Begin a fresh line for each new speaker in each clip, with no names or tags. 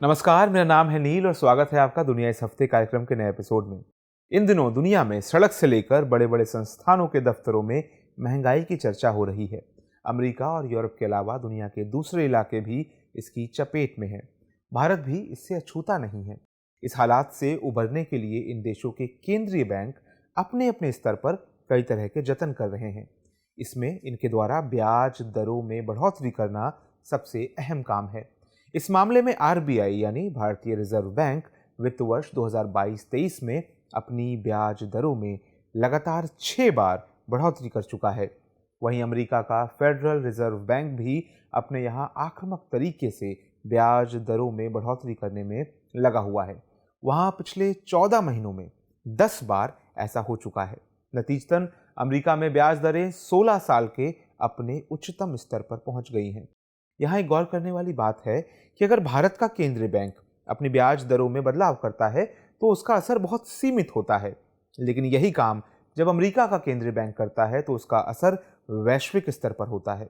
नमस्कार, मेरा नाम है नील और स्वागत है आपका दुनिया इस हफ्ते कार्यक्रम के नए एपिसोड में। इन दिनों दुनिया में सड़क से लेकर बड़े बड़े संस्थानों के दफ्तरों में महंगाई की चर्चा हो रही है। अमेरिका और यूरोप के अलावा दुनिया के दूसरे इलाके भी इसकी चपेट में हैं। भारत भी इससे अछूता नहीं है। इस हालात से उबरने के लिए इन देशों के केंद्रीय बैंक अपने अपने स्तर पर कई तरह के जतन कर रहे हैं। इसमें इनके द्वारा ब्याज दरों में बढ़ोतरी करना सबसे अहम काम है। इस मामले में आरबीआई यानी भारतीय रिजर्व बैंक वित्त वर्ष 2022-23 में अपनी ब्याज दरों में लगातार 6 बार बढ़ोतरी कर चुका है। वहीं अमेरिका का फेडरल रिजर्व बैंक भी अपने यहां आक्रामक तरीके से ब्याज दरों में बढ़ोतरी करने में लगा हुआ है। वहां पिछले 14 महीनों में 10 बार ऐसा हो चुका है। नतीजतन अमेरिका में ब्याज दरें 16 साल के अपने उच्चतम स्तर पर पहुंच गई हैं। यहाँ एक गौर करने वाली बात है कि अगर भारत का केंद्रीय बैंक अपनी ब्याज दरों में बदलाव करता है तो उसका असर बहुत सीमित होता है, लेकिन यही काम जब अमेरिका का केंद्रीय बैंक करता है तो उसका असर वैश्विक स्तर पर होता है।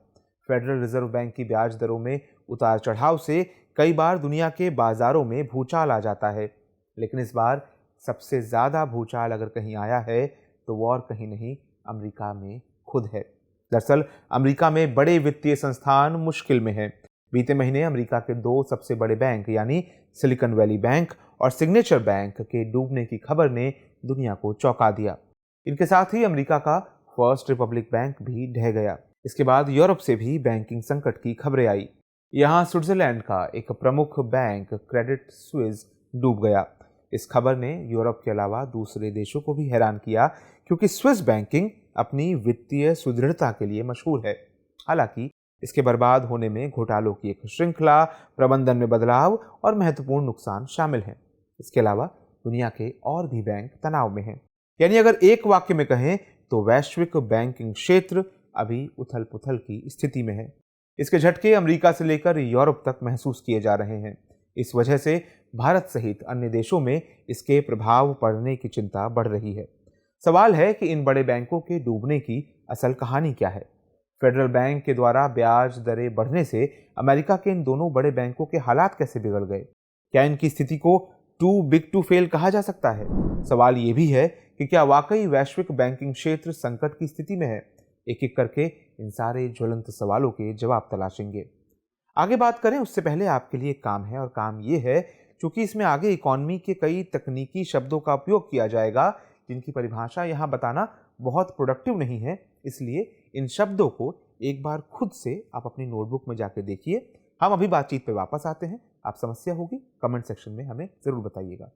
फेडरल रिजर्व बैंक की ब्याज दरों में उतार चढ़ाव से कई बार दुनिया के बाजारों में भूचाल आ जाता है, लेकिन इस बार सबसे ज़्यादा भूचाल अगर कहीं आया है तो वो और कहीं नहीं, अमेरिका में खुद है। दरअसल अमेरिका में बड़े वित्तीय संस्थान मुश्किल में हैं। बीते महीने अमेरिका के 2 सबसे बड़े बैंक यानी सिलिकॉन वैली बैंक और सिग्नेचर बैंक के डूबने की खबर ने दुनिया को चौंका दिया। इनके साथ ही अमेरिका का फर्स्ट रिपब्लिक बैंक भी ढह गया। इसके बाद यूरोप से भी बैंकिंग संकट की खबरें आई। यहाँ स्विट्जरलैंड का एक प्रमुख बैंक क्रेडिट स्विस डूब गया। इस खबर ने यूरोप के अलावा दूसरे देशों को भी हैरान किया, क्योंकि स्विस बैंकिंग अपनी वित्तीय सुदृढ़ता के लिए मशहूर है। हालांकि इसके बर्बाद होने में घोटालों की एक श्रृंखला, प्रबंधन में बदलाव और महत्वपूर्ण नुकसान शामिल हैं। इसके अलावा दुनिया के और भी बैंक तनाव में हैं। यानी अगर एक वाक्य में कहें तो वैश्विक बैंकिंग क्षेत्र अभी उथल पुथल की स्थिति में है। इसके झटके अमेरिका से लेकर यूरोप तक महसूस किए जा रहे हैं। इस वजह से भारत सहित अन्य देशों में इसके प्रभाव पड़ने की चिंता बढ़ रही है। सवाल है कि इन बड़े बैंकों के डूबने की असल कहानी क्या है। फेडरल बैंक के द्वारा ब्याज दरें बढ़ने से अमेरिका के इन दोनों बड़े बैंकों के हालात कैसे बिगड़ गए? क्या इनकी स्थिति को टू बिग टू फेल कहा जा सकता है? सवाल ये भी है कि क्या वाकई वैश्विक बैंकिंग क्षेत्र संकट की स्थिति में है? एक एक करके इन सारे ज्वलंत सवालों के जवाब तलाशेंगे। आगे बात करें उससे पहले आपके लिए एक काम है, और काम ये है, चूंकि इसमें आगे इकोनॉमी के कई तकनीकी शब्दों का उपयोग किया जाएगा जिनकी परिभाषा यहाँ बताना बहुत प्रोडक्टिव नहीं है, इसलिए इन शब्दों को एक बार खुद से आप अपनी नोटबुक में जाके देखिए। हम अभी बातचीत पे वापस आते हैं। आप समस्या होगी कमेंट सेक्शन में हमें जरूर बताइएगा।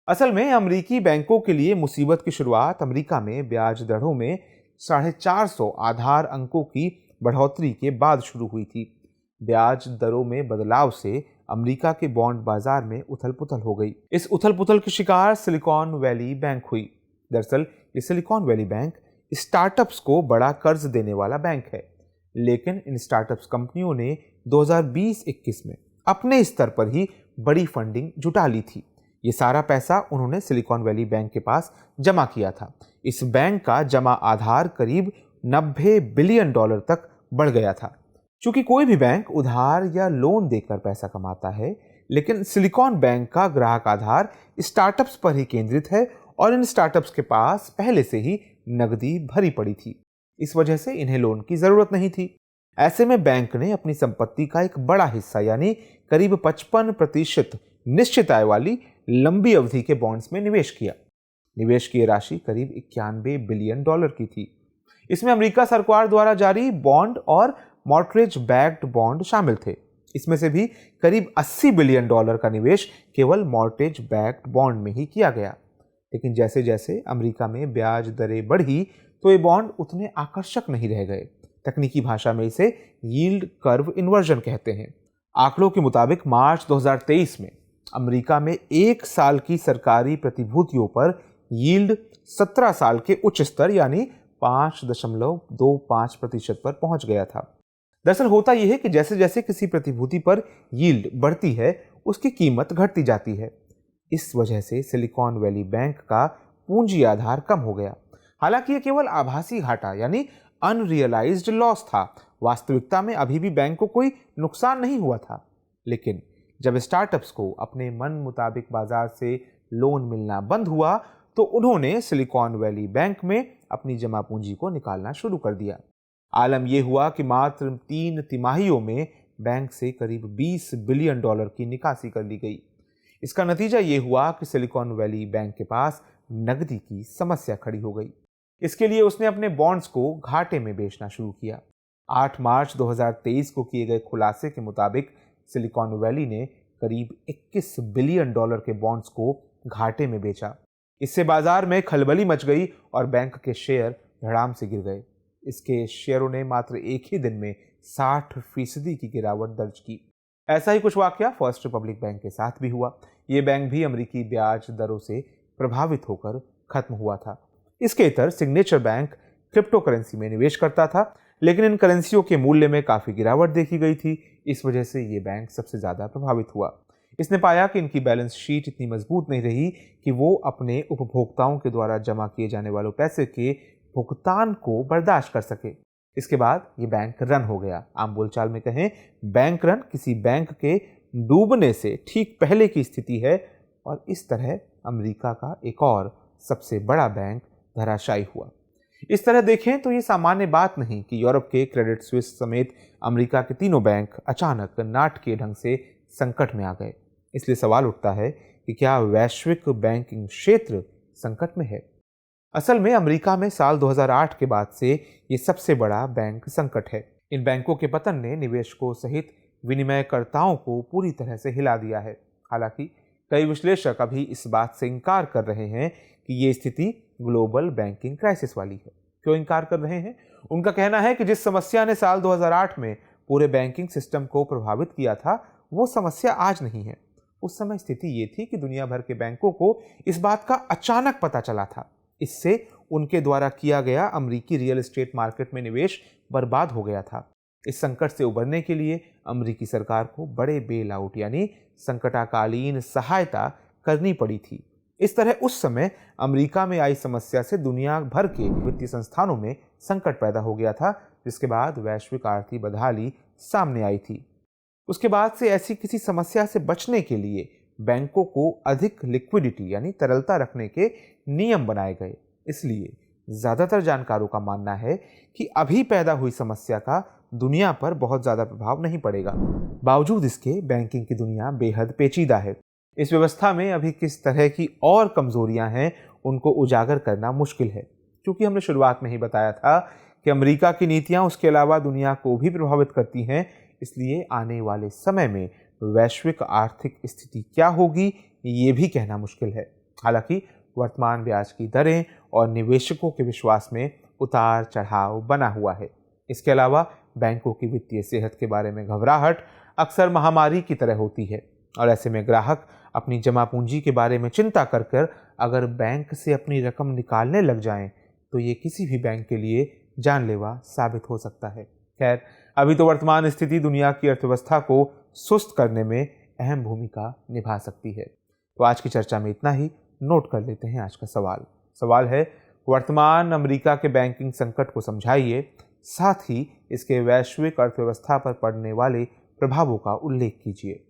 असल में अमेरिकी बैंकों के लिए मुसीबत की शुरुआत अमेरिका में ब्याज दरों में 450 आधार अंकों की बढ़ोतरी के बाद शुरू हुई थी। ब्याज दरों में बदलाव से अमेरिका के बॉन्ड बाजार में उथल पुथल हो गई। इस उथल पुथल की शिकार सिलिकॉन वैली बैंक हुई। दरअसल ये सिलिकॉन वैली बैंक स्टार्टअप्स को बड़ा कर्ज देने वाला बैंक है, लेकिन इन स्टार्टअप्स कंपनियों ने 2020-21 में अपने स्तर पर ही बड़ी फंडिंग जुटा ली थी। ये सारा पैसा उन्होंने सिलिकॉन वैली बैंक के पास जमा किया था। इस बैंक का जमा आधार करीब $90 बिलियन तक बढ़ गया था। चूंकि कोई भी बैंक उधार या लोन देकर पैसा कमाता है, लेकिन सिलिकॉन बैंक का ग्राहक आधार स्टार्टअप्स पर ही केंद्रित है और इन स्टार्टअप्स के पास पहले से ही नकदी भरी पड़ी थी। इस वजह से इन्हें लोन की जरूरत नहीं थी। ऐसे में बैंक ने अपनी संपत्ति का एक बड़ा हिस्सा यानी करीब 55% निश्चित आय वाली लंबी अवधि के बॉन्ड्स में निवेश किया। निवेश की राशि करीब $91 बिलियन की थी। इसमें अमेरिका सरकार द्वारा जारी बॉन्ड और मॉर्टगेज बैक्ड बॉन्ड शामिल थे। इसमें से भी करीब $80 बिलियन का निवेश केवल मॉर्टगेज बैक्ड बॉन्ड में ही किया गया। लेकिन जैसे जैसे अमेरिका में ब्याज दरें बढ़ी तो ये बॉन्ड उतने आकर्षक नहीं रह गए। तकनीकी भाषा में इसे यील्ड कर्व इन्वर्जन कहते हैं। आंकड़ों के मुताबिक मार्च 2023 में अमेरिका में 1 साल की सरकारी प्रतिभूतियों पर यील्ड 17 साल के उच्च स्तर यानी 5.25% पर पहुंच गया था। दरअसल होता यह है कि जैसे जैसे किसी प्रतिभूति पर यील्ड बढ़ती है उसकी कीमत घटती जाती है। इस वजह से सिलिकॉन वैली बैंक का पूंजी आधार कम हो गया। हालांकि यह केवल आभासी घाटा यानी अनरियलाइज्ड लॉस था। वास्तविकता में अभी भी बैंक को कोई नुकसान नहीं हुआ था। लेकिन जब स्टार्टअप्स को अपने मन मुताबिक बाजार से लोन मिलना बंद हुआ तो उन्होंने सिलिकॉन वैली बैंक में अपनी जमा पूंजी को निकालना शुरू कर दिया। आलम यह हुआ कि मात्र 3 तिमाहियों में बैंक से करीब $20 बिलियन की निकासी कर ली गई। इसका नतीजा ये हुआ कि सिलिकॉन वैली बैंक के पास नकदी की समस्या खड़ी हो गई। इसके लिए उसने अपने बॉन्ड्स को घाटे में बेचना शुरू किया। 8 मार्च 2023 को किए गए खुलासे के मुताबिक सिलिकॉन वैली ने करीब $21 बिलियन के बॉन्ड्स को घाटे में बेचा। इससे बाजार में खलबली मच गई और बैंक के शेयर धड़ाम से गिर गए। इसके शेयरों ने मात्र एक ही दिन में 60% की गिरावट दर्ज की। ऐसा ही कुछ वाकया फर्स्ट रिपब्लिक बैंक के साथ भी हुआ। ये बैंक भी अमेरिकी ब्याज दरों से प्रभावित होकर खत्म हुआ था। इसके इतर सिग्नेचर बैंक क्रिप्टो करेंसी में निवेश करता था, लेकिन इन करेंसियों के मूल्य में काफ़ी गिरावट देखी गई थी। इस वजह से ये बैंक सबसे ज़्यादा प्रभावित हुआ। इसने पाया कि इनकी बैलेंस शीट इतनी मजबूत नहीं रही कि वो अपने उपभोक्ताओं के द्वारा जमा किए जाने वाले पैसे के भुगतान को बर्दाश्त कर सके। इसके बाद ये बैंक रन हो गया। आम बोलचाल में कहें, बैंक रन किसी बैंक के डूबने से ठीक पहले की स्थिति है और इस तरह अमेरिका का एक और सबसे बड़ा बैंक धराशायी हुआ। इस तरह देखें तो ये सामान्य बात नहीं कि यूरोप के क्रेडिट स्विस समेत अमेरिका के तीनों बैंक अचानक नाटकीय ढंग से संकट में आ गए। इसलिए सवाल उठता है कि क्या वैश्विक बैंकिंग क्षेत्र संकट में है? असल में अमेरिका में साल 2008 के बाद से ये सबसे बड़ा बैंक संकट है। इन बैंकों के पतन ने निवेशकों सहित विनिमयकर्ताओं को पूरी तरह से हिला दिया है। हालांकि कई विश्लेषक अभी इस बात से इनकार कर रहे हैं कि ये स्थिति ग्लोबल बैंकिंग क्राइसिस वाली है। क्यों इनकार कर रहे हैं? उनका कहना है कि जिस समस्या ने साल 2008 में पूरे बैंकिंग सिस्टम को प्रभावित किया था, वो समस्या आज नहीं है। उस समय स्थिति ये थी कि दुनिया भर के बैंकों को इस बात का अचानक पता चला था। इससे उनके द्वारा किया गया अमेरिकी रियल एस्टेट मार्केट में निवेश बर्बाद हो गया था। इस संकट से उबरने के लिए अमेरिकी सरकार को बड़े बेल आउट यानी संकटाकालीन सहायता करनी पड़ी थी। इस तरह उस समय अमेरिका में आई समस्या से दुनिया भर के वित्तीय संस्थानों में संकट पैदा हो गया था, जिसके बाद वैश्विक आर्थिक बदहाली सामने आई थी। उसके बाद से ऐसी किसी समस्या से बचने के लिए बैंकों को अधिक लिक्विडिटी यानी तरलता रखने के नियम बनाए गए। इसलिए ज़्यादातर जानकारों का मानना है कि अभी पैदा हुई समस्या का दुनिया पर बहुत ज़्यादा प्रभाव नहीं पड़ेगा। बावजूद इसके बैंकिंग की दुनिया बेहद पेचीदा है। इस व्यवस्था में अभी किस तरह की और कमजोरियां हैं उनको उजागर करना मुश्किल है। क्योंकि हमने शुरुआत में ही बताया था कि अमेरिका की नीतियां उसके अलावा दुनिया को भी प्रभावित करती हैं, इसलिए आने वाले समय में वैश्विक आर्थिक स्थिति क्या होगी ये भी कहना मुश्किल है। हालांकि वर्तमान ब्याज की दरें और निवेशकों के विश्वास में उतार चढ़ाव बना हुआ है। इसके अलावा बैंकों की वित्तीय सेहत के बारे में घबराहट अक्सर महामारी की तरह होती है और ऐसे में ग्राहक अपनी जमा पूंजी के बारे में चिंता कर अगर बैंक से अपनी रकम निकालने लग जाएं तो ये किसी भी बैंक के लिए जानलेवा साबित हो सकता है। खैर, अभी तो वर्तमान स्थिति दुनिया की अर्थव्यवस्था को सुस्त करने में अहम भूमिका निभा सकती है। तो आज की चर्चा में इतना ही। नोट कर लेते हैं आज का सवाल है, वर्तमान अमेरिका के बैंकिंग संकट को समझाइए, साथ ही इसके वैश्विक अर्थव्यवस्था पर पड़ने वाले प्रभावों का उल्लेख कीजिए।